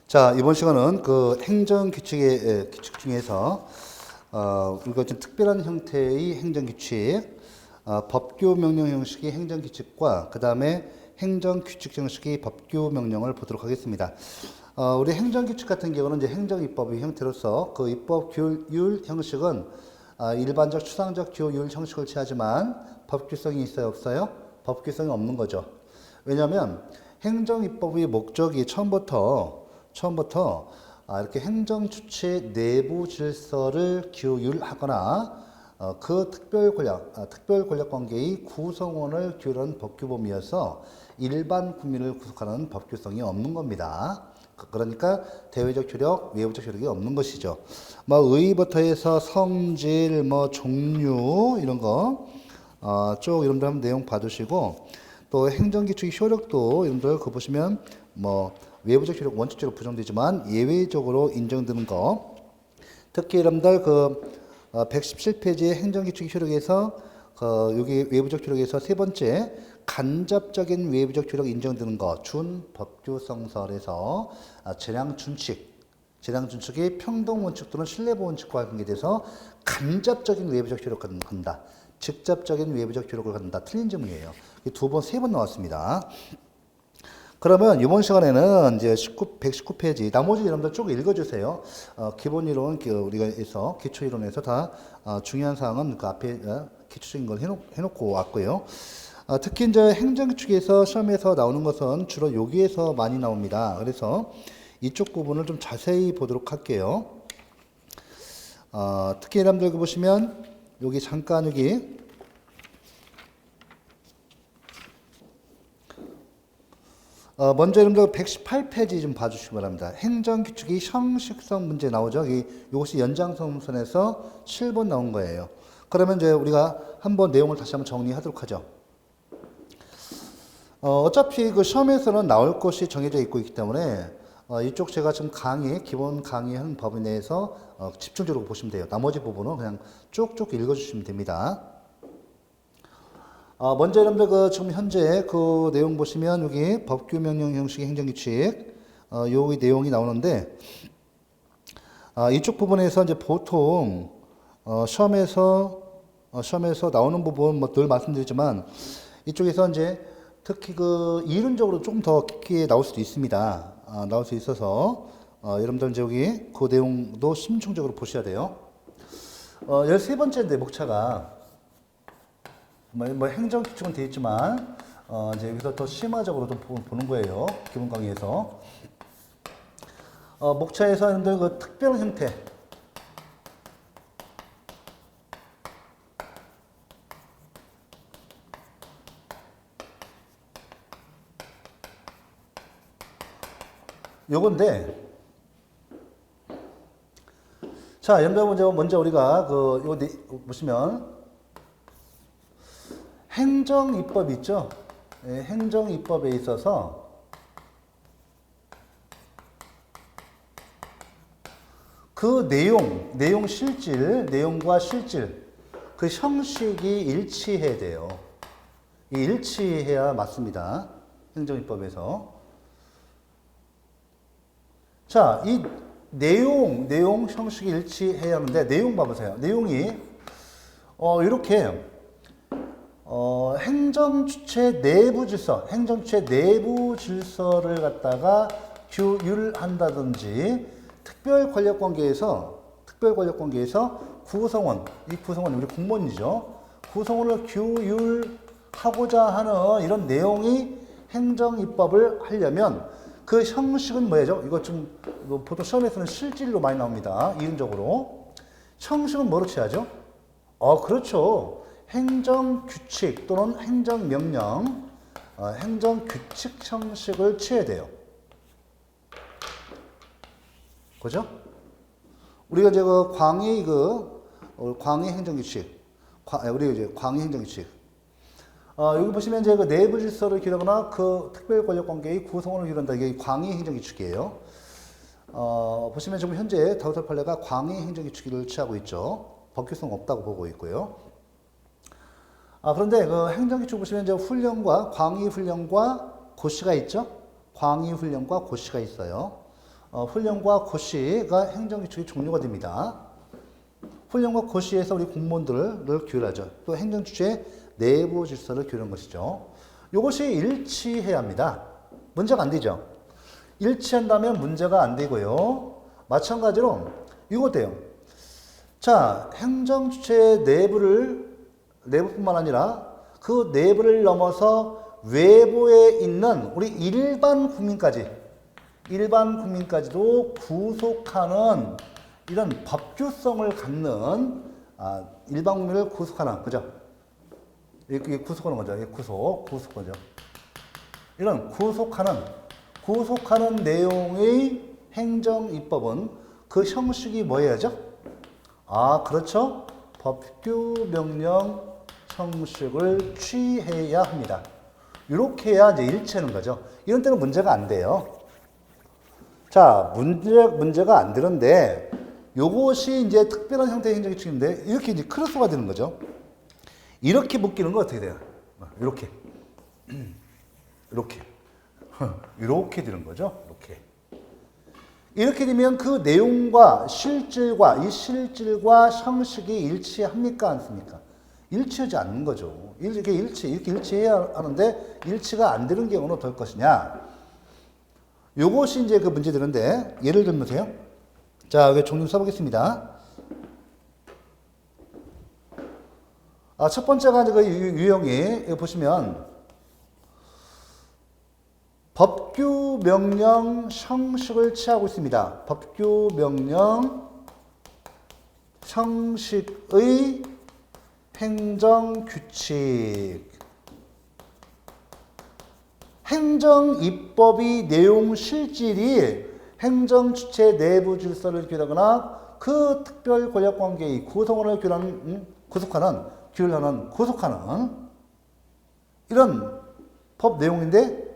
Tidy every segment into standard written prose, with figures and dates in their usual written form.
자, 이번 시간은 그 행정규칙의 규칙 중에서 우리가 좀 특별한 형태의 행정규칙, 법규명령 형식의 행정규칙과 그 다음에 행정규칙 형식의 법규명령을 보도록 하겠습니다. 우리 행정규칙 같은 경우는 이제 행정입법의 형태로서 그 입법 규율 형식은 일반적 추상적 규율 형식을 취하지만 법규성이 있어요, 없어요? 법규성이 없는 거죠. 왜냐하면 행정입법의 목적이 처음부터 이렇게 행정주체 내부 질서를 규율하거나 그 특별 권력 관계의 구성원을 규율하는 법규범위여서 일반 국민을 구속하는 법규성이 없는 겁니다. 그러니까 대외적 효력, 외부적 효력이 없는 것이죠. 뭐 의부터 해서 성질, 뭐 종류 이런 거 쭉 여러분들 한번 내용 봐두시고 또 행정규칙 효력도 여러분들 그 보시면 뭐 외부적 효력 원칙적으로 부정되지만 예외적으로 인정되는 거. 특히 여러분들 그 117페이지의 행정규칙 효력에서 여기 외부적 효력에서 세 번째 간접적인 외부적 효력 인정되는 거 준법규성설에서 재량준칙이 평등원칙 또는 신뢰보원칙과 관계돼서 간접적인 외부적 효력을 갖는다. 직접적인 외부적 효력을 갖는다. 틀린 질문이에요. 두 번, 세 번 나왔습니다. 그러면 이번 시간에는 이제 119페이지 나머지 여러분들 쭉 읽어주세요. 기본 이론 우리가 해서 기초 이론에서 다 중요한 사항은 그 앞에 기초적인 걸 해놓고 왔고요. 특히 이제 행정규칙에서 시험에서 나오는 것은 주로 여기에서 많이 나옵니다. 그래서 이쪽 부분을 좀 자세히 보도록 할게요. 특히 여러분들 보시면 여기 잠깐 여기 먼저 여러분들 118페이지 좀 봐주시기 바랍니다. 행정규칙이 형식성 문제 나오죠. 이것이 연장선에서 7번 나온 거예요. 그러면 이제 우리가 한번 내용을 다시 한번 정리하도록 하죠. 어차피 그 시험에서는 나올 것이 정해져 있기 때문에 이쪽 제가 지금 기본 강의하는 범위 내에서 집중적으로 보시면 돼요. 나머지 부분은 그냥 쭉쭉 읽어주시면 됩니다. 먼저 여러분들 지금 현재 그 내용 보시면 여기 법규명령 형식의 행정규칙 요 내용이 나오는데 이쪽 부분에서 이제 보통 시험에서 나오는 부분 뭐 늘 말씀드리지만 이쪽에서 이제 특히 그 이론적으로 조금 더 깊게 나올 수도 있습니다. 나올 수 있어서 여러분들 이제 여기 그 내용도 심층적으로 보셔야 돼요. 13번째인데 목차가 뭐 행정규칙은 되어 있지만 이제 여기서 더 심화적으로 좀 보는 거예요. 기본 강의에서 목차에서 여러분들 그 특별 형태 요건데 자 여러분들 먼저 우리가 요거 보시면 행정입법 있죠? 예, 행정입법에 있어서 그 내용과 실질, 그 형식이 일치해야 돼요. 일치해야 맞습니다. 행정입법에서. 자, 이 내용 형식이 일치해야 하는데, 내용 봐보세요. 내용이, 이렇게, 행정주체 내부 질서를 갖다가 규율한다든지 특별 권력 관계에서 구성원, 이 구성원이 우리 공무원이죠. 구성원을 규율하고자 하는 이런 내용이 행정입법을 하려면 그 형식은 뭐죠? 이거 좀 보통 시험에서는 실질로 많이 나옵니다. 이론적으로. 형식은 뭐로 취하죠? 그렇죠. 행정규칙 또는 행정명령, 행정규칙 형식을 취해야 돼요. 그죠? 우리가 이제 광의 행정규칙, 우리 이제 광의 행정규칙. 여기 보시면 이제 그 내부 질서를 규율하거나 그 특별 권력 관계의 구성원을 규율한다. 이게 광의 행정규칙이에요. 보시면 지금 현재 다우터 판례가 광의 행정규칙을 취하고 있죠. 법규성 없다고 보고 있고요. 그런데 그 행정규칙 보시면 이제 광의 훈련과 고시가 있죠. 광의 훈련과 고시가 있어요. 훈령과 고시가 행정규칙의 종류가 됩니다. 훈령과 고시에서 우리 공무원들을 교육하죠. 또 행정주체의 내부 질서를 교육하는 것이죠. 이것이 일치해야 합니다. 문제가 안 되죠. 일치한다면 문제가 안 되고요. 마찬가지로 이거 돼요. 자, 행정주체의 내부뿐만 아니라 그 내부를 넘어서 외부에 있는 우리 일반 국민까지도 구속하는 이런 법규성을 갖는 일반 국민을 구속하는 거죠. 이게 구속하는 거죠. 이게 구속 거죠. 이런 구속하는 내용의 행정입법은 그 형식이 뭐여야죠? 그렇죠. 법규 명령 형식을 취해야 합니다. 이렇게 해야 이제 일치하는 거죠. 이런 때는 문제가 안 돼요. 자, 문제가 안 되는데 요것이 이제 특별한 형태의 행정규칙인데 이렇게 이제 크로스가 되는 거죠. 이렇게 묶이는 거 어떻게 돼요? 이렇게 이렇게 되는 거죠. 이렇게 되면 그 내용과 실질과 형식이 일치합니까? 않습니까? 일치하지 않는 거죠. 이렇게 일치해야 하는데 일치가 안 되는 경우는 어떨 것이냐? 요것이 이제 그 문제되는데 예를 들면서요. 자, 여기 종류 써보겠습니다. 첫 번째가 이제 그 유형이 여기 보시면 법규 명령 형식을 취하고 있습니다. 법규 명령 형식의 행정규칙. 행정입법의 내용 실질이 행정주체 내부 질서를 규율하거나 그 특별 권력관계의 구성원을 구속하는 이런 법 내용인데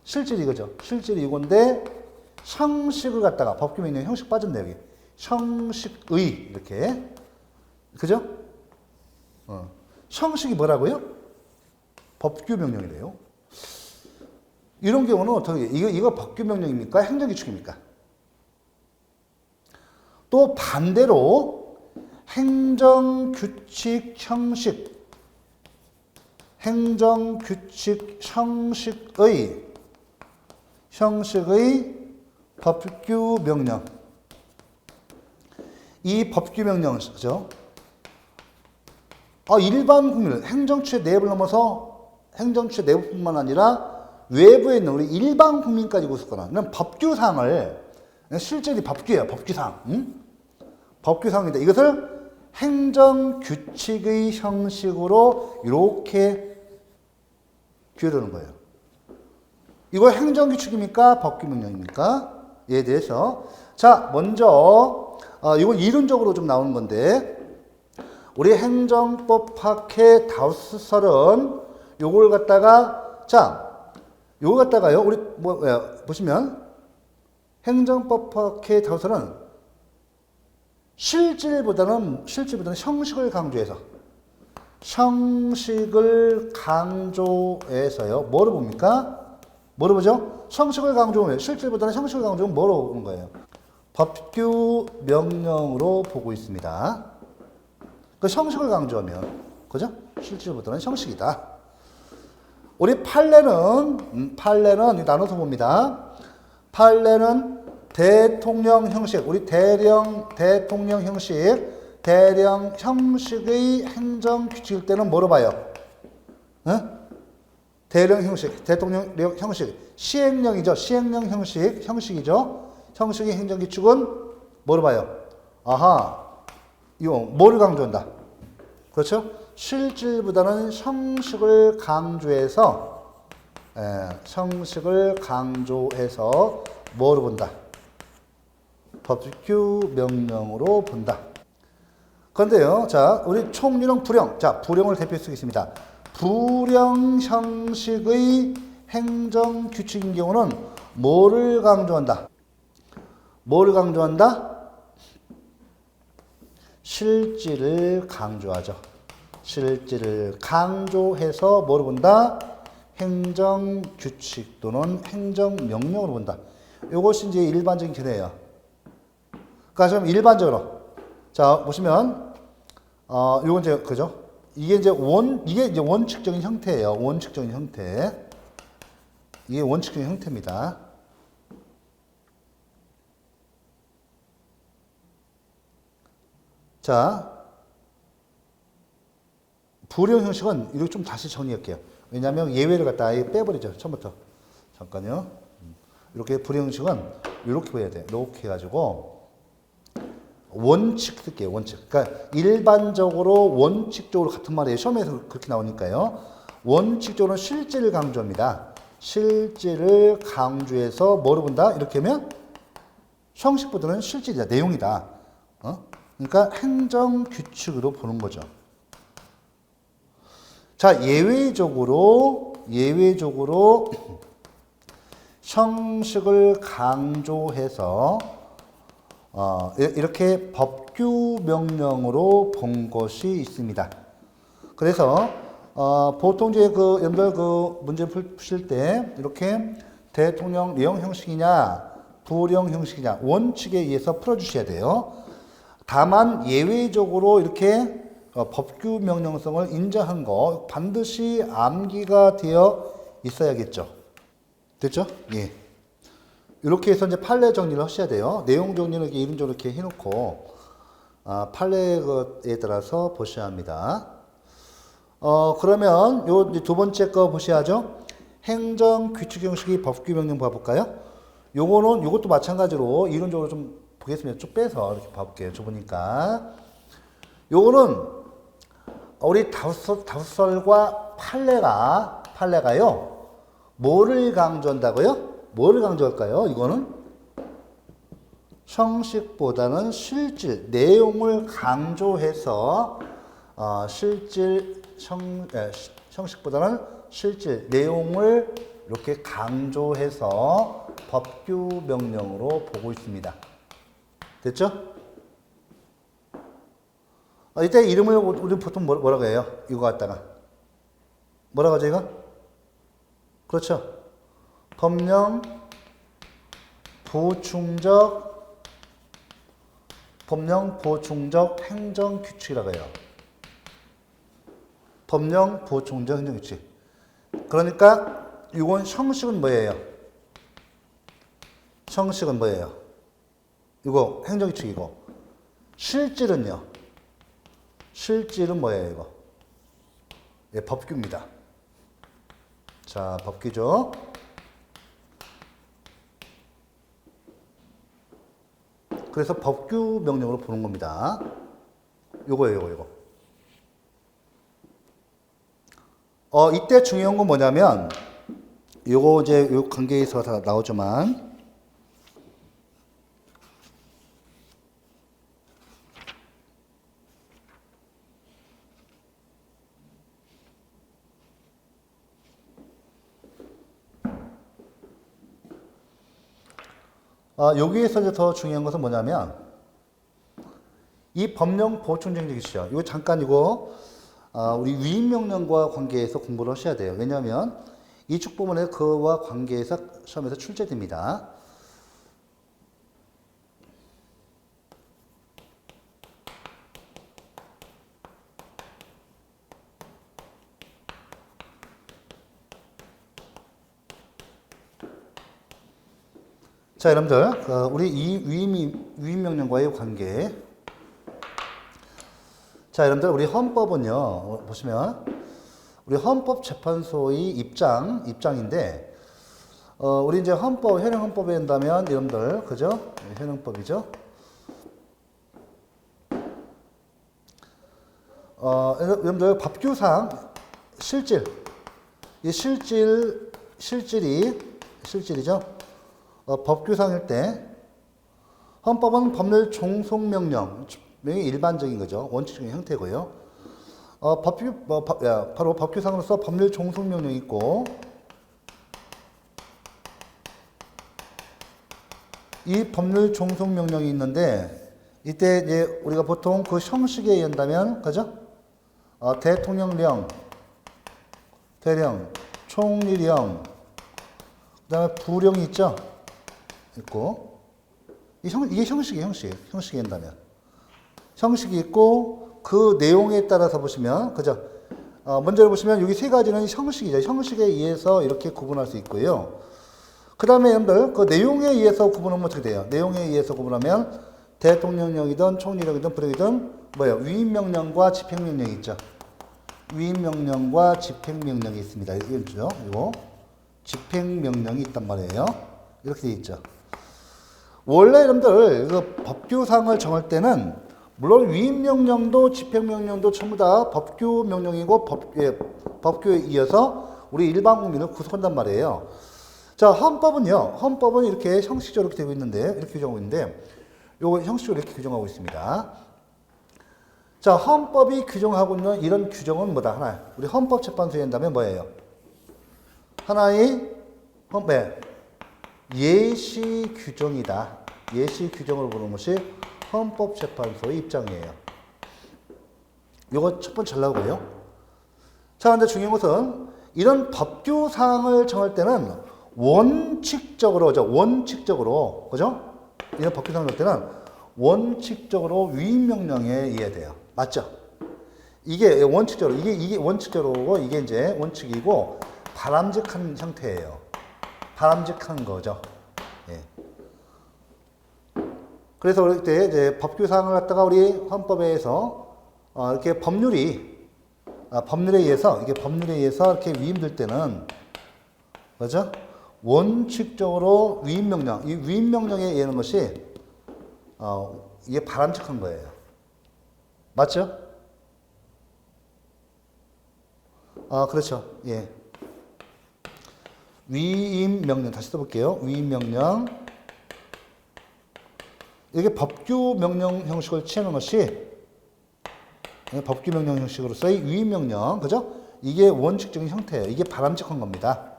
실질이 이거죠. 실질이 이건데 형식을 갖다가 법규 명령 형식 빠졌네 여기. 형식의 이렇게 그죠? 형식이 뭐라고요? 법규 명령이래요. 이런 경우는 어떻게 이거 법규 명령입니까? 행정규칙입니까? 또 반대로 행정규칙 형식의 법규 명령. 이 법규 명령이죠. 일반 국민을 행정주체 내부를 넘어서 행정주체 내부뿐만 아니라 외부에 있는 우리 일반 국민까지 구속하는 법규상을 실질이 법규예요. 법규상. 법규상인데 이것을 행정규칙의 형식으로 이렇게 규율하는 거예요. 이거 행정규칙입니까? 법규명령입니까? 이에 대해서 자 먼저 이건 이론적으로 좀 나오는 건데 우리 행정법학회 다우스설은 요걸 갖다가 요거 갖다가요 우리 보시면 행정법학회 다우스설은 실질보다는 형식을 강조해서요 뭐를 봅니까? 뭐로 보죠? 형식을 강조하면 실질보다는 형식을 강조하면 뭐로 보는 거예요? 법규 명령으로 보고 있습니다. 그 형식을 강조하면 그죠? 실질보다는 형식이다. 우리 판례는 나눠서 봅니다. 판례는 대통령 형식, 우리 대통령 형식의 행정 규칙일 때는 뭐로 봐요? 대통령 형식, 시행령이죠. 시행령 형식이죠. 형식의 행정규칙은 뭐로 봐요? 이거 뭐를 강조한다? 그렇죠? 실질보다는 형식을 강조해서 뭐로 본다? 법규 명령으로 본다. 그런데요, 자, 우리 총유령 불령, 자, 불령을 대표할 수 있습니다. 불령 형식의 행정규칙인 경우는 뭐를 강조한다? 실질을 강조하죠. 실질을 강조해서 뭐를 본다? 행정규칙 또는 행정명령으로 본다. 요것이 이제 일반적인 견해예요. 그러니까 좀 일반적으로 자 보시면 요건 이제 그죠? 이게 이제 원칙적인 형태예요. 원칙적인 형태. 이게 원칙적인 형태입니다. 자, 불용 형식은 이렇게 좀 다시 정리할게요. 왜냐하면 예외를 갖다 아예 빼버리죠. 처음부터. 잠깐요. 이렇게 불용 형식은 이렇게 보여야 돼. 이렇게 해가지고 원칙 쓸게요. 원칙. 그러니까 일반적으로 원칙적으로 같은 말이에요. 시험에서 그렇게 나오니까요. 원칙적으로는 실질을 강조합니다. 실질을 강조해서 뭐를 본다? 이렇게 하면 형식보다는 실질이다. 내용이다. 그러니까 행정규칙으로 보는 거죠. 자, 예외적으로 형식을 강조해서 이렇게 법규 명령으로 본 것이 있습니다. 그래서 보통 이제 여러분들 문제 푸실 때 이렇게 대통령 내용 형식이냐 부령 형식이냐 원칙에 의해서 풀어주셔야 돼요. 다만 예외적으로 이렇게 법규 명령성을 인정한 거 반드시 암기가 되어 있어야겠죠. 됐죠? 예. 이렇게 해서 이제 판례 정리를 하셔야 돼요. 내용 정리는 이런저런 이렇게 해놓고 판례에 따라서 보셔야 합니다. 그러면 요 두 번째 거 보셔야죠. 행정 규칙 형식이 법규 명령 봐볼까요? 요것도 마찬가지로 이론적으로 좀 보겠습니다. 쭉 빼서 이렇게 봐볼게요. 좁으니까. 요거는 우리 다수설과 판례가요. 뭐를 강조한다고요? 뭐를 강조할까요? 이거는 형식보다는 실질, 내용을 강조해서 형식보다는 실질, 내용을 이렇게 강조해서 법규 명령으로 보고 있습니다. 됐죠? 이때 이름을 우리 보통 뭐라고 해요? 이거 갖다가 뭐라고 하죠 이거? 그렇죠? 법령 보충적 행정규칙이라고 해요. 법령 보충적 행정규칙. 그러니까 이건 형식은 뭐예요? 형식은 뭐예요? 이거 행정규칙이고 실질은요? 실질은 뭐예요 이거? 예, 법규입니다. 자, 법규죠. 그래서 법규 명령으로 보는 겁니다. 요거. 이때 중요한 건 뭐냐면, 요거 이제 요 관계에서 다 나오지만, 여기에서 이제 더 중요한 것은 뭐냐면, 이 법령 보충정책이시죠. 이거 잠깐 우리 위임명령과 관계해서 공부를 하셔야 돼요. 왜냐하면 이 축부문에 그와 관계해서 시험에서 출제됩니다. 자, 여러분들, 우리 이 위임명령과의 관계. 자, 여러분들, 우리 헌법은요, 보시면, 우리 헌법재판소의 입장인데, 우리 이제 현행헌법에 한다면, 여러분들, 그죠? 현행법이죠? 여러분들, 법규상, 실질이죠? 법규상일 때 헌법은 법률 종속명령이 일반적인 거죠. 원칙적인 형태고요. 바로 법규상으로서 법률 종속명령이 있고 이 법률 종속명령이 있는데 이때 이제 우리가 보통 그 형식에 의한다면 그죠? 대통령령, 대령, 총리령, 그다음에 부령이 있죠. 있고, 이게 형식이에요, 형식이 된다면. 형식이 있고, 그 내용에 따라서 보시면, 그죠? 먼저 보시면 여기 세 가지는 형식이죠. 형식에 의해서 이렇게 구분할 수 있고요. 그 다음에 여러분들, 그 내용에 의해서 구분하면 어떻게 돼요? 내용에 의해서 구분하면 대통령령이든 총리령이든 부령이든 뭐예요? 위임명령과 집행명령이 있죠. 위임명령과 집행명령이 있습니다. 이거죠. 이거 집행명령이 있단 말이에요. 이렇게 돼 있죠. 원래 여러분들 그 법규사항을 정할 때는 물론 위임명령도 집행명령도 전부 다 법규명령이고 법규에 이어서 우리 일반 국민을 구속한단 말이에요. 자, 헌법은요. 헌법은 이렇게 형식적으로 이렇게 되고 있는데 이렇게 규정하고 있는데 요거 형식적으로 이렇게 규정하고 있습니다. 자, 헌법이 규정하고 있는 이런 규정은 뭐다? 하나. 우리 헌법재판소에 한다면 뭐예요? 하나의 예시 규정이다. 예시 규정을 보는 것이 헌법재판소의 입장이에요. 요거 첫 번째 잘 나오고요. 자, 근데 중요한 것은 이런 법규 사항을 정할 때는 원칙적으로, 그죠? 이런 법규 사항을 정할 때는 원칙적으로 위임명령에 의해야 돼요. 맞죠? 이게 원칙적으로, 이게 원칙적으로, 이게 이제 원칙이고, 바람직한 형태예요. 바람직한 거죠. 예. 그래서 그럴 때 이제 법규 사항을 갖다가 우리 헌법에서 이렇게 법률에 의해서 이렇게 위임될 때는 그죠? 원칙적으로 위임명령, 이 위임명령에 의하는 것이 이게 바람직한 거예요. 맞죠? 그렇죠. 예. 위임명령 다시 써볼게요. 위임명령 이게 법규명령 형식을 취하는 것이 법규명령 형식으로서의 위임명령, 그죠? 이게 원칙적인 형태예요. 이게 바람직한 겁니다.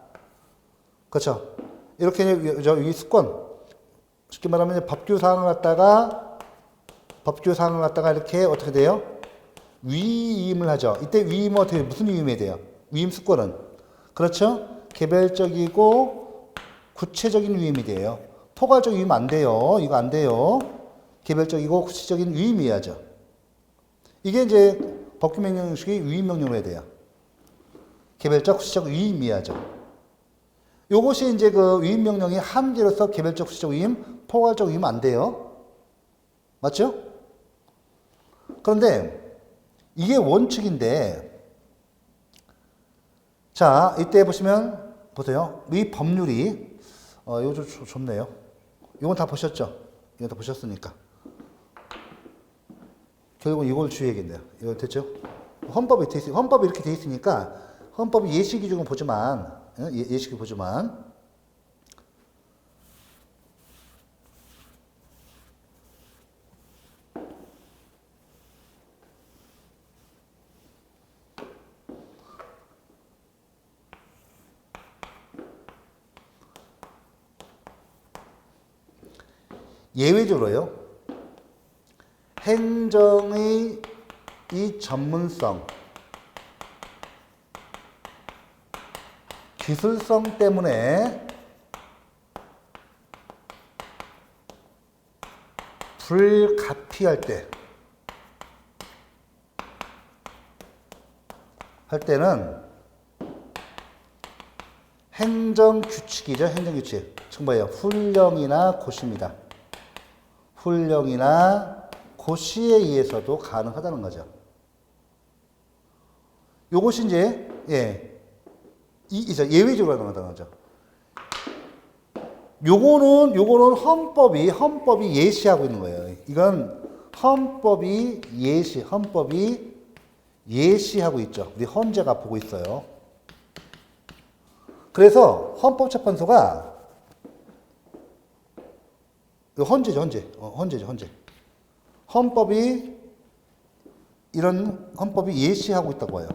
그렇죠? 이렇게 이 습관, 쉽게 말하면 법규사항을 갖다가 이렇게 어떻게 돼요? 위임을 하죠. 이때 위임은 어떻게 무슨 위임이 돼요? 위임 습관은 그렇죠? 개별적이고 구체적인 위임이 돼요. 포괄적 위임 안 돼요. 이거 안 돼요. 개별적이고 구체적인 위임이야죠. 이게 이제 법규명령 형식이 위임명령으로 해야 돼요. 개별적, 구체적 위임이야죠. 요것이 이제 그 위임명령의 한계로서 개별적, 구체적 위임, 포괄적 위임 안 돼요. 맞죠? 그런데 이게 원칙인데, 자, 이때 보시면, 보세요. 이 법률이, 이거 좀 좋네요. 이건 다 보셨죠? 이건 다 보셨으니까. 결국은 이걸 주의해야겠네요. 이거 됐죠? 헌법이 이렇게 돼 있으니까, 헌법이 예시 기준을 보지만, 예시기 보지만, 예외적으로요, 행정의 이 전문성, 기술성 때문에 불가피할 때는 행정규칙이죠. 행정규칙. 즉 뭐예요? 훈령이나 고시입니다. 훈령이나 고시에 의해서도 가능하다는 거죠. 요것이 이제 예외적으로 가능하다는 거죠. 요거는 헌법이 예시하고 있는 거예요. 이건 헌법이 예시하고 있죠. 우리 헌재가 보고 있어요. 그래서 헌법재판소가 헌재죠. 헌법이 예시하고 있다고 해요.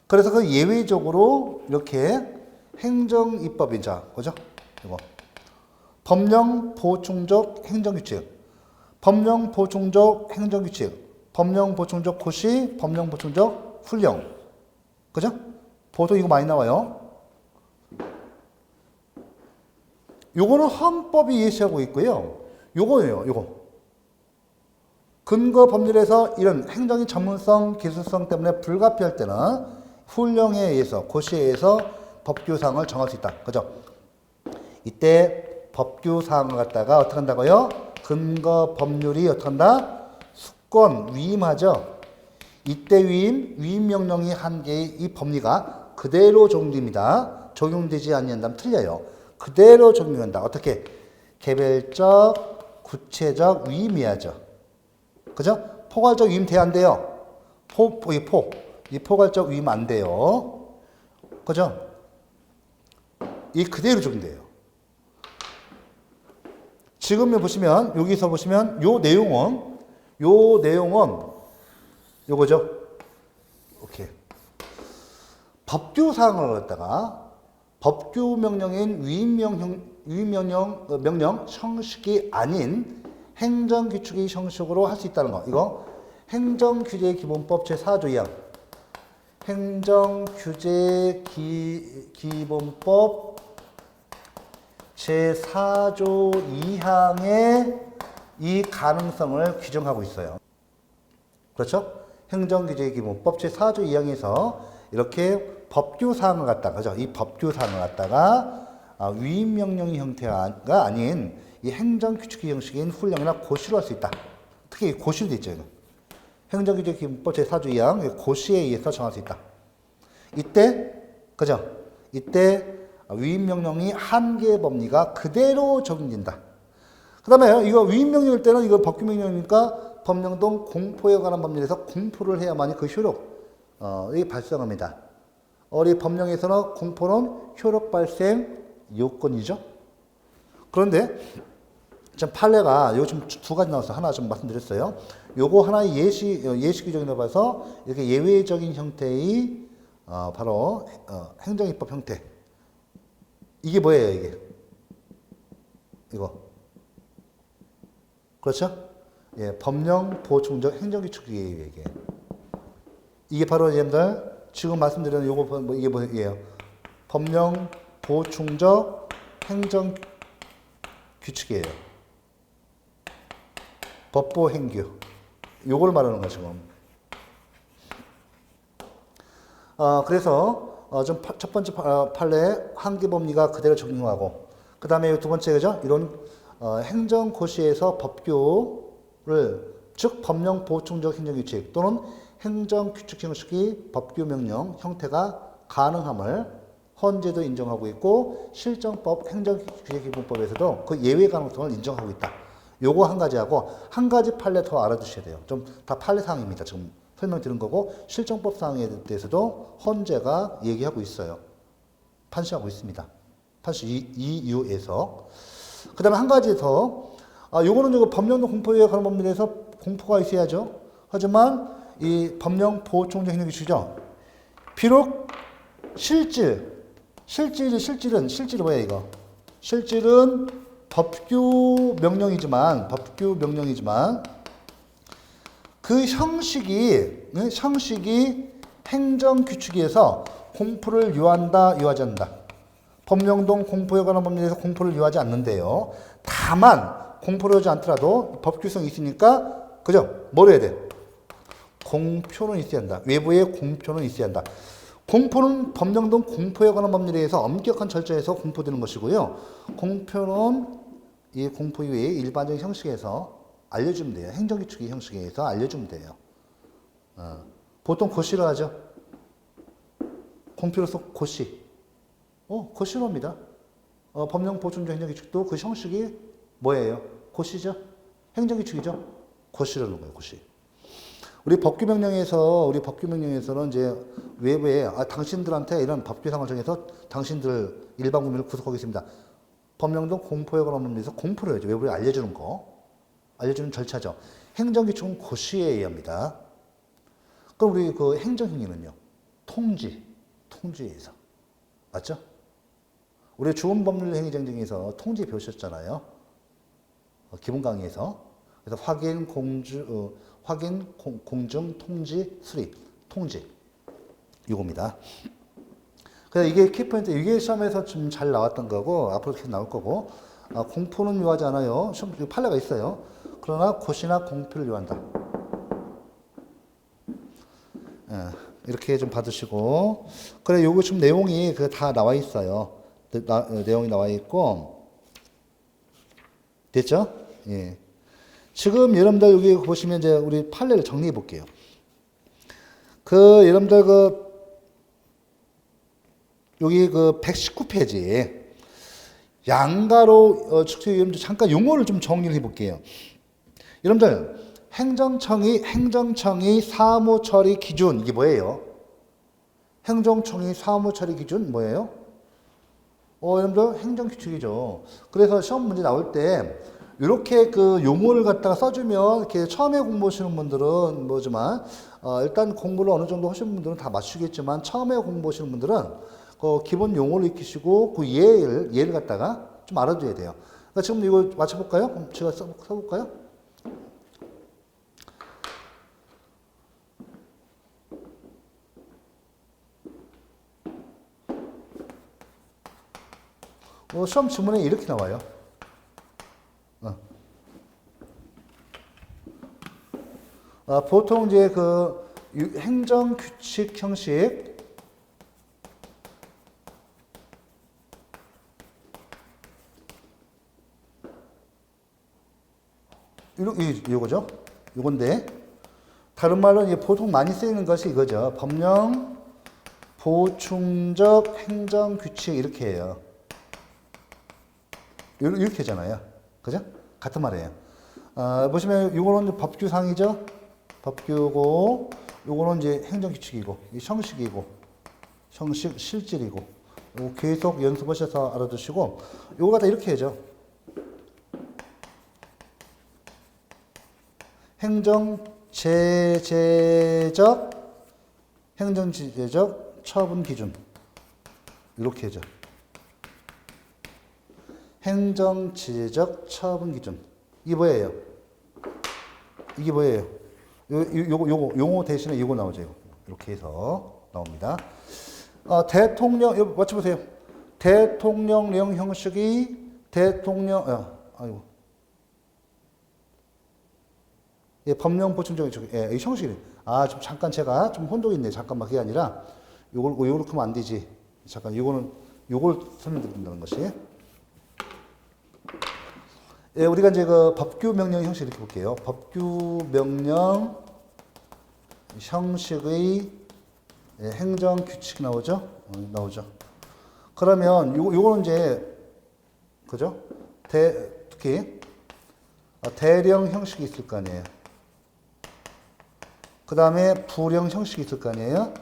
그래서 그 예외적으로 이렇게 행정입법이자, 그죠? 이거. 법령 보충적 행정규칙, 법령 보충적 행정규칙, 법령 보충적 고시, 법령 보충적 훈령. 그죠? 보통 이거 많이 나와요. 요거는 헌법이 예시하고 있고요. 요거예요, 요거. 근거 법률에서 이런 행정의 전문성, 기술성 때문에 불가피할 때는 훈령에 의해서, 고시에 의해서 법규사항을 정할 수 있다. 그죠? 이때 법규사항을 갖다가 어떻게 한다고요? 근거 법률이 어떻게 한다? 수권, 위임하죠. 이때 위임명령이 한 개의 이 법리가 그대로 적용됩니다. 적용되지 아니한다면 틀려요. 그대로 적용한다. 어떻게? 개별적, 구체적 위임해야죠. 그죠? 포괄적 위임 돼야 안 돼요. 이 포괄적 위임 안 돼요. 그죠? 이 그대로 적용돼요. 지금 보시면, 여기서 보시면, 요 내용은, 요거죠. 오케이. 법규사항을 갖다가, 법규명령인 위임명령 형식이 아닌 행정규칙의 형식으로 할 수 있다는 거. 이거 행정규제기본법 제4조 2항. 행정규제기본법 제4조 2항에 이 가능성을 규정하고 있어요. 그렇죠? 행정규제기본법 제4조 2항에서 이렇게 법규사항을 갖다가, 그죠? 이 법규사항을 갖다가 위임명령의 형태가 아닌 이 행정규칙의 형식인 훈령이나 고시로 할 수 있다. 특히 고시로 돼 있죠. 행정규제기본법 제4조 2항 고시에 의해서 정할 수 있다. 이때, 그죠? 이때 위임명령이 한 개의 법리가 그대로 적용된다. 그 다음에 이거 위임명령일 때는 이거 법규명령이니까 법령동 공포에 관한 법률에서 공포를 해야만이 그 효력이 발생합니다. 우리 법령에서는 공포는 효력 발생 요건이죠. 그런데 좀 판례가 요즘 두 가지 나와서 하나 좀 말씀드렸어요. 요거 하나의 예시 규정이라 봐서 이렇게 예외적인 형태의 바로 행정입법 형태. 이게 뭐예요, 이게? 이거. 그렇죠? 예, 법령 보충적 행정규칙이에요, 이게. 이게 바로 여러분들 지금 말씀드리는 요거 이게 뭐예요? 법령 보충적 행정규칙이에요. 법보행규. 요걸 말하는 거 지금. 그래서 첫 번째 판례 한계 법리가 그대로 적용하고, 그 다음에 두 번째 그죠? 이런 행정고시에서 법규를 즉 법령 보충적 행정규칙 또는 행정규칙 형식이 법규명령 형태가 가능함을 헌재도 인정하고 있고 실정법 행정규제기본법에서도 그 예외 가능성을 인정하고 있다. 요거 한 가지 하고 한 가지 판례 더 알아두셔야 돼요. 좀 다 판례 사항입니다. 지금 설명드린 거고 실정법 사항에 대해서도 헌재가 얘기하고 있어요. 판시하고 있습니다. 판시 이유에서. 그 다음에 한 가지 더. 요거는 이거 법령도 공포에 관한 법률에서 공포가 있어야죠. 하지만 이 법령 보충적 행정규칙이죠. 비록 실질은 뭐야 이거? 실질은 법규 명령이지만 그 형식이 행정규칙에서 공포를 유한다, 유하지 않는다. 법령동 공포에 관한 법률에서 공포를 유하지 않는데요. 다만 공포를 하지 않더라도 법규성이 있으니까 그죠? 뭘 해야 돼? 공표는 있어야 한다. 외부에 공표는 있어야 한다. 공포는 법령동 공포에 관한 법률에 의해서 엄격한 절차에서 공포되는 것이고요. 공표는 이 공포 이외의 일반적인 형식에서 알려주면 돼요. 행정규칙의 형식에 의해서 알려주면 돼요. 보통 고시를 하죠. 공표로서 고시. 고시로 합니다. 법령 보충적 행정규칙도 그 형식이 뭐예요? 고시죠? 행정규칙이죠? 고시를 하는 거예요, 고시. 우리 법규명령에서는 이제 외부에 당신들한테 이런 법규상을 정해서 당신들 일반 국민을 구속하겠습니다. 법령도 공포에 관한 법률에서 공포를 해야죠. 외부에 알려주는 거. 알려주는 절차죠. 행정규칙은 고시에 의합니다. 그럼 우리 그 행정행위는요? 통지에서. 맞죠? 우리 주원법률 행위정정에서 통지 배우셨잖아요. 기본 강의에서. 그래서 확인, 공증, 통지, 수립, 통지. 이겁니다. 그래서 이게 키포인트, 이게 시험에서 좀 잘 나왔던 거고, 앞으로 계속 나올 거고, 공포는 요하지 않아요. 시험 판례가 있어요. 그러나 고시나 공표를 요한다. 예, 이렇게 좀 받으시고, 그래, 요거 좀 내용이 다 나와 있어요. 내용이 나와 있고, 됐죠? 예. 지금 여러분들 여기 보시면 이제 우리 판례를 정리해 볼게요. 여러분들 여기 119페이지 양가로 축제 여러분들 잠깐 용어를 좀 정리를 해 볼게요. 여러분들 행정청이 사무 처리 기준 이게 뭐예요? 행정청이 사무 처리 기준 뭐예요? 여러분들 행정규칙이죠. 그래서 시험 문제 나올 때 이렇게 용어를 갖다가 써주면 이렇게 처음에 공부하시는 분들은 뭐지만 일단 공부를 어느 정도 하시는 분들은 다 맞추겠지만 처음에 공부하시는 분들은 기본 용어를 익히시고 그 예를 갖다가 좀 알아둬야 돼요. 그러니까 지금 이거 맞춰볼까요? 제가 써볼까요? 시험 지문에 이렇게 나와요. 보통 이제 행정 규칙 형식 이거죠. 이건데 다른 말로 이제 보통 많이 쓰이는 것이 이거죠. 법령 보충적 행정 규칙 이렇게 해요. 이렇게 하잖아요. 그죠? 같은 말이에요. 보시면 이거는 법규상이죠. 법규고 요거는 이제 행정규칙이고 형식이고 형식 실질이고 계속 연습하셔서 알아두시고 요거 갖다 이렇게 해야죠. 행정제재적 처분 기준 이렇게 하죠. 행정제재적 처분 기준 이게 뭐예요? 이게 뭐예요? 요거 용어 대신에 이거 나오죠. 이렇게 해서 나옵니다. 대통령 이거 맞춰보세요. 대통령령 형식이 법령 보충적 이 형식이 좀 잠깐 제가 좀 혼동이 있네. 잠깐만 그게 아니라 요걸 하면 안 되지. 잠깐 요걸 설명드린다는 것이. 우리가 이제 법규 명령 형식 이렇게 볼게요. 법규 명령 형식의 행정 규칙 나오죠? 나오죠. 그러면 요거는 이제 그죠? 특히 대령 형식이 있을 거 아니에요. 그 다음에 부령 형식이 있을 거 아니에요.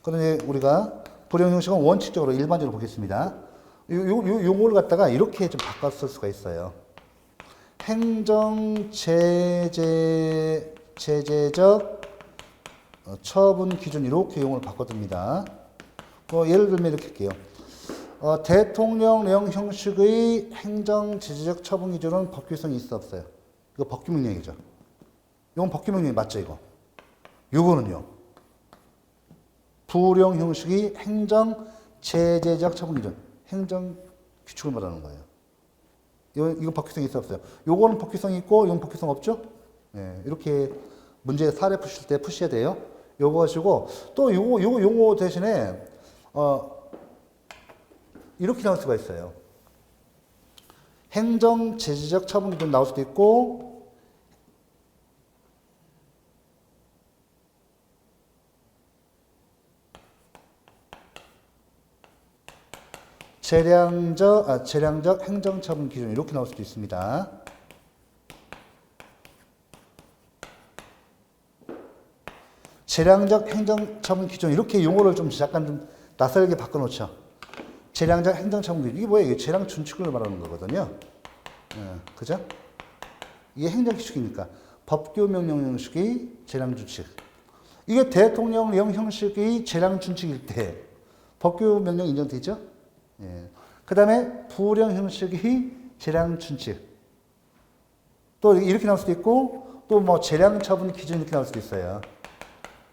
그런데 우리가 부령 형식은 원칙적으로 일반적으로 보겠습니다. 요걸 갖다가 이렇게 좀 바꿨을 수가 있어요. 행정제재적 처분 기준 이렇게 용어를 바꿔둡니다. 예를 들면 이렇게 할게요. 대통령령 형식의 행정제재적 처분 기준은 법규성이 있어 없어요? 이거 법규명령이죠. 이건 법규명령이 맞죠 이거? 요거는요. 부령 형식의 행정제재적 처분 기준 행정 규칙을 말하는 거예요. 이건 법규성이 있어 없어요? 요거는 법규성이 있고 이건 법규성 없죠? 네, 이렇게 문제 사례 푸실 때 푸셔야 돼요. 요거 하시고 또 요거 용어 대신에 이렇게 나올 수가 있어요. 행정 제재적 처분 기준 나올 수도 있고 재량적 행정 처분 기준 이렇게 나올 수도 있습니다. 재량적 행정 처분 기준 이렇게 용어를 좀 약간 좀 낯설게 바꿔놓죠. 재량적 행정 처분 기준 이게 뭐예요? 이게 재량 준칙을 말하는 거거든요. 그죠? 이게 행정 규칙이니까 법규 명령 형식이 재량 준칙. 이게 대통령령 형식이 재량 준칙일 때 법규 명령 인정되죠? 그 다음에 부령 형식이 재량 준칙. 또 이렇게 나올 수도 있고, 또 뭐 재량 처분 기준 이렇게 나올 수도 있어요.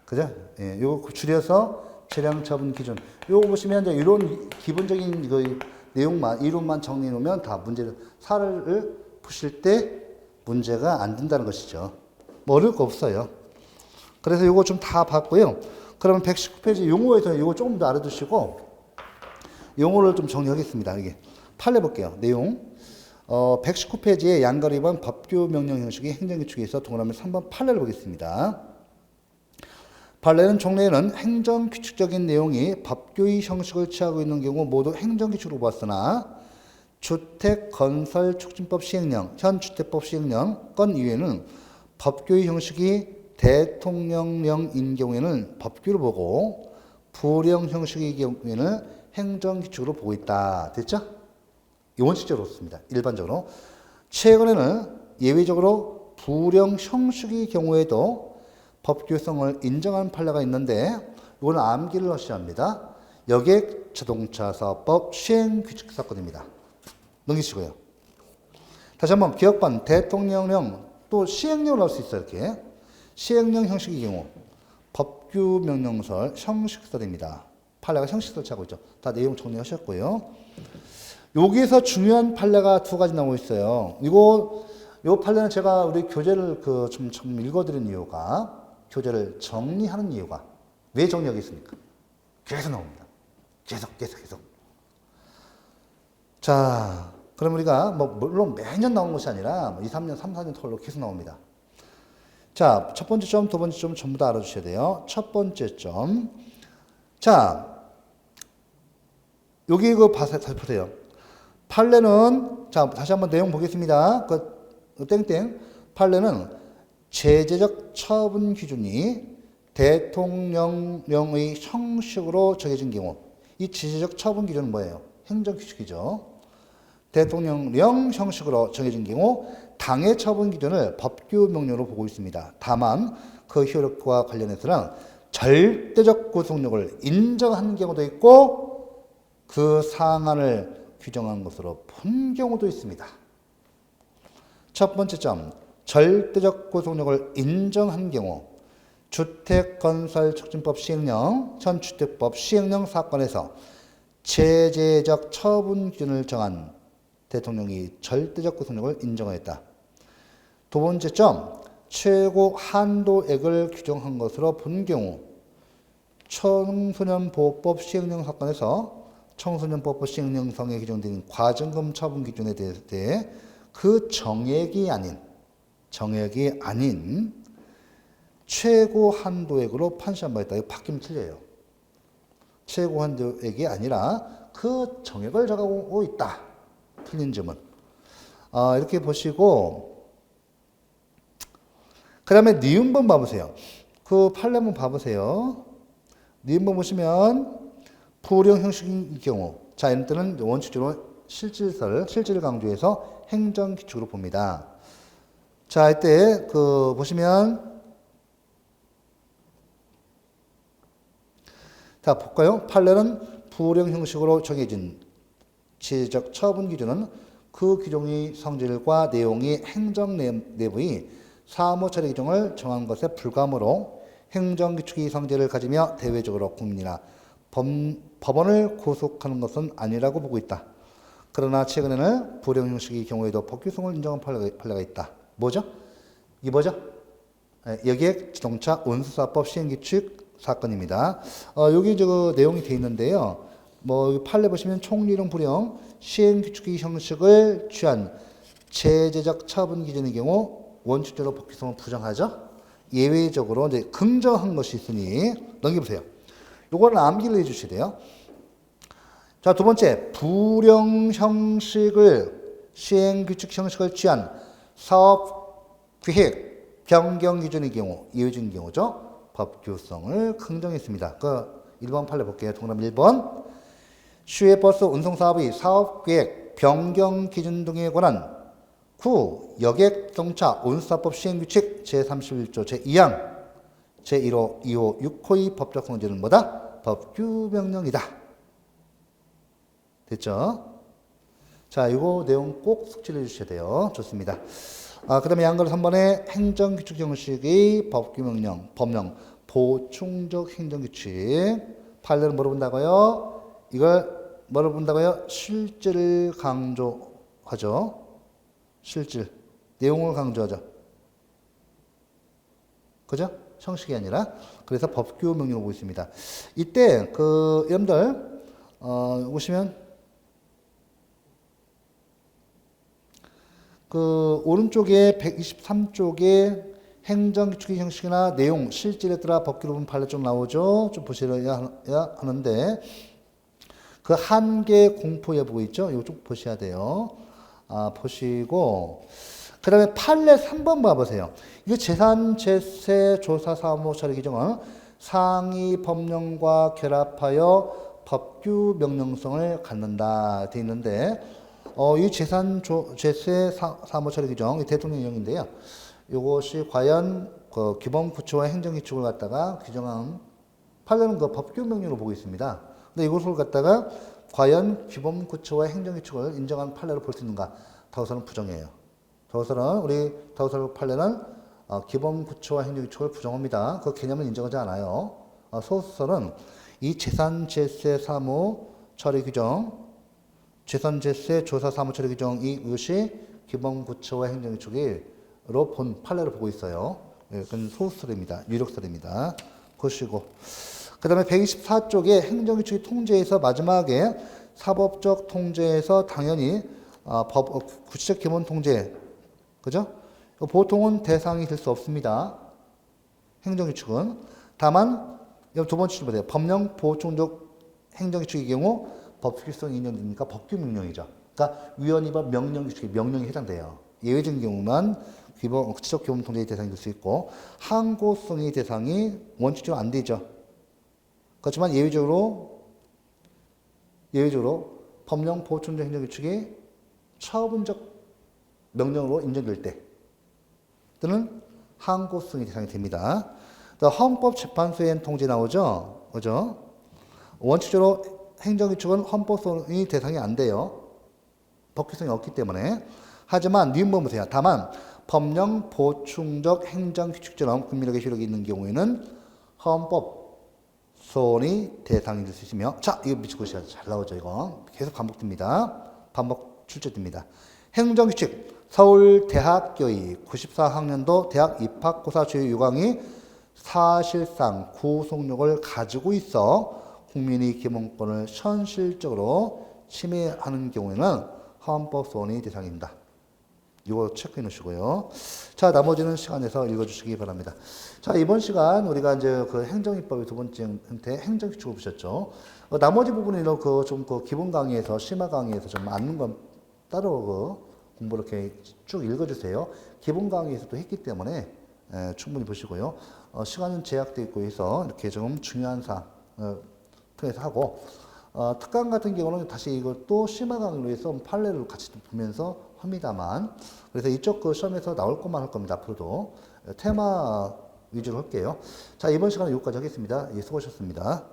그죠? 요거 줄여서 재량 처분 기준. 요거 보시면 이제 이런 기본적인 그 내용만, 이론만 정리해 놓으면 다 문제를, 사를 푸실 때 문제가 안 된다는 것이죠. 뭐 어려울 거 없어요. 그래서 요거 좀 다 봤고요. 그러면 119페이지 용어에서 요거 조금 더 알아두시고, 용어를 좀 정리하겠습니다. 이게 판례 볼게요. 내용. 119페이지에 양가로 위반 법규 명령 형식의 행정규칙에서 동그라미 3번 판례를 보겠습니다. 판례는 종래에는 행정규칙적인 내용이 법규의 형식을 취하고 있는 경우 모두 행정규칙으로 보았으나 주택건설촉진법 시행령, 현 주택법 시행령 건 이외에는 법규의 형식이 대통령령인 경우에는 법규로 보고 부령 형식의 경우에는 행정규칙으로 보고 있다. 됐죠? 원칙적으로 씁니다. 일반적으로. 최근에는 예외적으로 부령 형식의 경우에도 법규성을 인정하는 판례가 있는데 이거는 암기를 하셔야 합니다. 여객 자동차 사업법 시행 규칙 사건입니다. 넘기시고요. 다시 한번 기억반 대통령령 또 시행령을 할 수 있어요. 이렇게 시행령 형식의 경우 법규 명령설 형식설입니다. 판례가 형식설 차고 있죠. 다 내용 정리하셨고요. 여기에서 중요한 판례가 두 가지 나오고 있어요. 요 판례는 제가 우리 교재를 좀 읽어드린 이유가, 교재를 정리하는 이유가, 왜 정리하겠습니까? 계속 나옵니다. 계속. 자, 그럼 우리가 물론 매년 나오는 것이 아니라 2, 3년, 3, 4년 털로 계속 나옵니다. 자, 첫 번째 점, 두 번째 점 전부 다 알아주셔야 돼요. 첫 번째 점. 자, 여기 살펴보세요. 판례는, 자, 다시 한번 내용 보겠습니다. 땡땡. 판례는 제재적 처분 기준이 대통령령의 형식으로 정해진 경우, 이 제재적 처분 기준은 뭐예요? 행정규칙이죠. 대통령령 형식으로 정해진 경우 당의 처분 기준을 법규 명령으로 보고 있습니다. 다만 그 효력과 관련해서는 절대적 구속력을 인정한 경우도 있고 그 상한을 규정한 것으로 본 경우도 있습니다. 첫 번째 점, 절대적 구속력을 인정한 경우 주택건설촉진법 시행령, 현주택법 시행령 사건에서 제재적 처분 기준을 정한 대통령이 절대적 구속력을 인정하였다. 두 번째 점, 최고 한도액을 규정한 것으로 본 경우 청소년보호법 시행령 사건에서 청소년보호법 시행령상에 규정된 과징금 처분 기준에 대해 그 정액이 아닌 최고 한도액으로 판시한 바 있다. 이거 바뀌면 틀려요. 최고 한도액이 아니라 그 정액을 정하고 있다. 틀린 점은. 이렇게 보시고, 그 다음에 니은번 봐보세요. 그 판례문 봐보세요. 니은번 보시면 부령 형식인 경우, 자, 이런 때는 원칙적으로 실질을 강조해서 행정규칙으로 봅니다. 자, 이때 보시면, 자, 볼까요? 판례는 부령 형식으로 정해진 제재적 처분 기준은 그 규정의 성질과 내용이 행정 내부의 사무 처리 규정을 정한 것에 불과하므로 행정규칙의 성질을 가지며 대외적으로 국민이나 법원을 구속하는 것은 아니라고 보고 있다. 그러나 최근에는 부령 형식의 경우에도 법규성을 인정한 판례가 있다. 뭐죠? 이게 뭐죠? 여기에 자동차 운수사법 시행규칙 사건입니다. 여기 내용이 되어 있는데요. 판례 보시면 총리령 부령 시행규칙의 형식을 취한 제재적 처분 기준의 경우 원칙적으로 법규성을 부정하죠. 예외적으로 이제 긍정한 것이 있으니 넘겨보세요. 요거는 암기를 해주셔야 돼요. 자, 두 번째, 부령 형식을 시행규칙 형식을 취한 사업계획 변경 기준의 경우, 예외적인 경우죠. 법규성을 긍정했습니다. 1번 판례 볼게요. 동그라미 1번. 시외버스 운송사업의 사업계획 변경 기준 등에 관한 9. 여객정차 운수사법 시행규칙 제31조 제2항 제1호, 2호, 6호의 법적 성질은 뭐다? 법규명령이다. 됐죠? 자, 이거 내용 꼭 숙지를 해주셔야 돼요. 좋습니다. 그 다음에 양글 3번에 행정규칙 형식의 법규명령, 법령, 보충적 행정규칙 판례는 뭐로 본다고요? 이걸 뭐로 본다고요? 실질을 강조하죠. 실질. 내용을 강조하죠. 그죠? 형식이 아니라. 그래서 법규 명령을 보고 있습니다. 이때 여러분들 보시면 오른쪽에 123쪽에 행정규칙의 형식이나 내용, 실질에 따라 법규로 보면 판례 좀 나오죠. 좀 보셔야 하는데 그 한계 공포 예보 있죠. 이거 좀 보셔야 돼요. 보시고 그 다음에 판례 3번 봐보세요. 이거 재산, 재세, 조사, 사무, 처리 규정은 상위 법령과 결합하여 법규 명령성을 갖는다 돼 있는데 이 재산, 재세, 사무, 처리 규정 이 대통령령인데요. 이것이 과연 기본 구조와 행정규칙을 갖다가 규정한 판례는 법규 명령으로 보고 있습니다. 근데 이것을 갖다가 과연 기본 구조와 행정규칙을 인정한 판례로 볼 수 있는가? 다우서는 부정해요. 우리 다우서 판례는 기본 구조와 행정규칙을 부정합니다. 그 개념은 인정하지 않아요. 소수서는 이 재산, 재세, 사무, 처리 규정, 재산, 재세, 조사, 사무, 처리 규정 이것이 기본 구조와 행정규칙으로 본 판례를 보고 있어요. 그건 소수설입니다. 유력설입니다. 보시고 그 다음에 124쪽에 행정규칙 통제에서 마지막에 사법적 통제에서 당연히 구체적 기본 통제 그죠? 보통은 대상이 될 수 없습니다. 행정규칙은. 다만, 두 번째 줄 보세요. 법령 보충적 행정규칙의 경우 법규성 인정되니까 법규 명령이죠. 그러니까 위헌위반 명령규칙의 명령이 해당돼요. 예외적인 경우만 구체적 기본 통제의 대상이 될 수 있고 항고성의 대상이 원칙적으로 안 되죠. 그렇지만 예외적으로 법령 보충적 행정규칙이 처분적 명령으로 인정될 때 또는 항고성의 대상이 됩니다. 헌법재판소에 통제 나오죠. 그죠? 원칙적으로 행정규칙은 헌법성의 대상이 안 돼요. 법규성이 없기 때문에. 하지만 니은번 보세요. 다만 법령 보충적 행정규칙처럼 국민에게 효력이 있는 경우에는 헌법소원의 대상이 될 수 있으며 자 이거 미치고시가 잘 나오죠. 이거 계속 반복됩니다. 반복 출제됩니다. 행정규칙 서울대학교의 94학년도 대학 입학고사 주요 요강이 사실상 구속력을 가지고 있어 국민의 기본권을 현실적으로 침해하는 경우에는 헌법소원의 대상입니다. 이거 체크해 놓으시고요. 자, 나머지는 시간에서 읽어주시기 바랍니다. 자, 이번 시간 우리가 이제 행정입법의 두 번째 형태 행정규칙을 보셨죠. 나머지 부분은 기본 강의에서 심화 강의에서 좀 맞는 건 따로 공부를 이렇게 쭉 읽어주세요. 기본 강의에서도 했기 때문에 충분히 보시고요. 시간은 제약되어 있고 해서 이렇게 좀 중요한 사항 통해서 하고 특강 같은 경우는 다시 이것도 심화 강의로 해서 판례를 같이 보면서 합니다만 그래서 이쪽 시험에서 나올 것만 할 겁니다. 앞으로도 테마 위주로 할게요. 자 이번 시간은 여기까지 하겠습니다. 예, 수고하셨습니다.